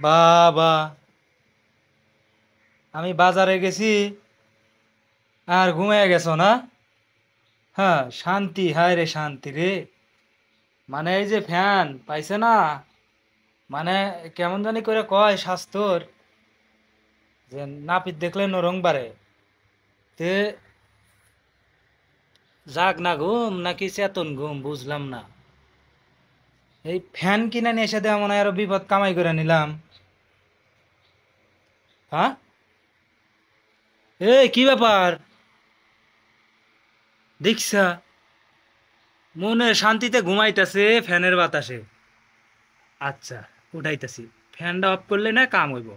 বাবা, আমি বাজারে গেছি আর ঘুমিয়ে গেছো না? হ্যাঁ, শান্তি, হায় রে শান্তি রে। মানে এই যে ফ্যান পাইছে না, মানে কেমন জানি করে কয় স্বাস্থ্যর যে নাপিত দেখলে নরং বাড়ে। তে জাগ না ঘুম নাকি চেতন ঘুম বুঝলাম না। এই ফ্যান কিনে নিয়ে এসে দেওয়া মনে হয় আরো বিপদ কামাই করে নিলাম। হ্যাঁ, এই কি ব্যাপার দেখছা? মনে শান্তিতে ঘুমাইতেছে ফ্যানের বাতাসে। আচ্ছা, উঠাইতেছি। ফ্যানটা অফ করলে না কাম হইব।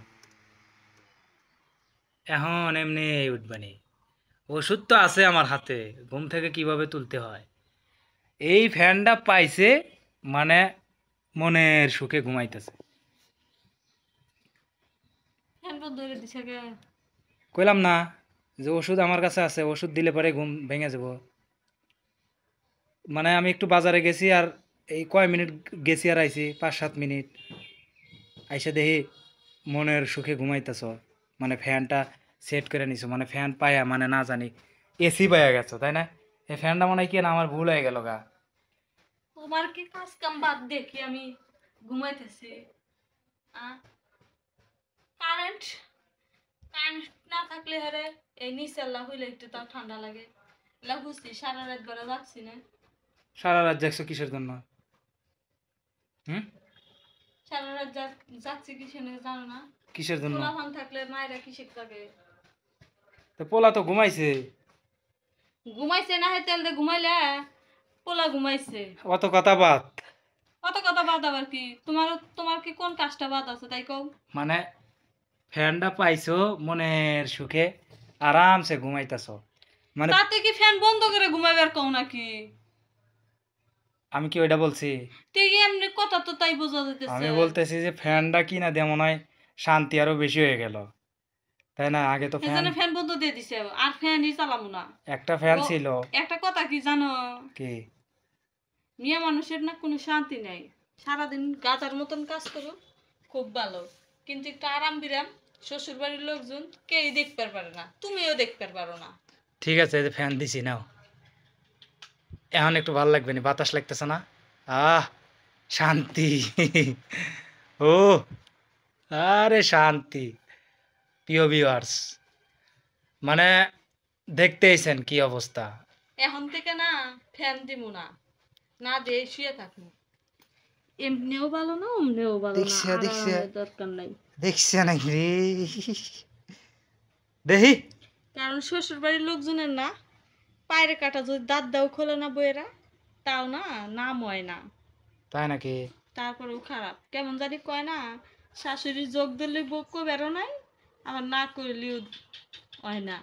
এখন এমনি উঠবানি। ওষুধ তো আছে আমার হাতে, ঘুম থেকে কিভাবে তুলতে হয়। এই ফ্যানটা পাইছে, মানে মনের সুখে ঘুমাইতেছে। ফ্যান বন্ধ করে দিছে কে? কইলাম না যে ওষুধ আমার কাছে আছে, ওষুধ দিলে পরে ঘুম ভেঙে যাব। মানে আমি একটু বাজারে গেছি আর এই কয় মিনিট গেছি আর আইছি, 5-7 মিনিট। আইসা দেখি মনের সুখে ঘুমাইতেছ। মানে ফ্যানটা সেট করে নিছো, মানে ফ্যান পায়া মানে না জানি এসি পায়া গেছো, তাই না? এই ফ্যানটা মনে হয় কি না আমার ভুল হয়ে গেল গা। তোমার কি কাজ কাম বাদ দেখি আমি ঘুমাইতেছি। কারেন্ট কারেন্ট না থাকলে হারে এই নিচেল্লা হইলে একটু তাও ঠান্ডা লাগে। এলা বুঝছি সারা রাত ঘরে যাচ্ছি না। সারা রাত জাগছো কিসের জন্য? হুম? সারা রাত যাচ্ছি কিসে নিয়ে জানো না? কিসের জন্য? পোলা ফান থাকলে মায়েরা কিসে থাকে। তো পোলা তো ঘুমাইছে। ঘুমাইছে না হয় তেল দিয়ে ঘুমাইলে পোলা ঘুমাইছে। অত কথা বাদ। অত কথা বাদ আবার কি তোমার তোমার কি কোন কাজটা বাদ আছে তাই কও। মানে ফ্যানটা পাইছো মনের সুখে, আরামসে ঘুমাইতেছো। মানে তাতে কি ফ্যান বন্ধ করে ঘুমাইবার কও নাকি? আমি কি ওইটা বলছি? ঠিক এমনি কথা তো তাই বোঝা যাইতেছে। আমি বলতেছি যে ফ্যানটা কিনা দিয়ে মনে হয় শান্তি আরো বেশি হয়ে গেল, তাই না? আগে তো ফ্যান, এজন্য ফ্যান বন্ধ দিয়ে দিছে আর ফ্যানই চালামু না। একটা ফ্যান ও ছিল। একটা কথা কি জানো? কি? মিয়া মানুষের না কোনো শান্তি নাই। সারাদিন গাজার মতন কাজ করো, খুব ভালো, কিন্তু একটু আরাম বিরাম শ্বশুর বাড়ির লোকজন কেউই দেখতে পারে না, তুমিও দেখতে পারো না। ঠিক আছে, এই যে ফ্যান দিছি নাও। এখন একটু ভালো লাগবে না, বাতাস লাগতেছে না? আহ, শান্তি। ও, আরে শান্তি। প্রিয় ভিউয়ার্স, মানে দেখতেইছেন কি অবস্থা। এখন থেকে না ফ্যান দিমু না, না দিয়ে শুয়ে থাকবো। এমনিও ভালো না অমনিও ভালো না, দেখছে দেখছে আরামের দরকার নাই। দেখছে নাকি রে? দেখি। কারণ শ্বশুর বাড়ির লোকজনের না পায়ের কাটা যদি দাঁত দাও খোলে না বইয়েরা, তাও না নাম হয় না। তাই নাকি? তারপরেও খারাপ কেমন জানি কয় না, শাশুড়ি যোগ দিলে বউ বেরো নাই, আবার না করলেও হয় না।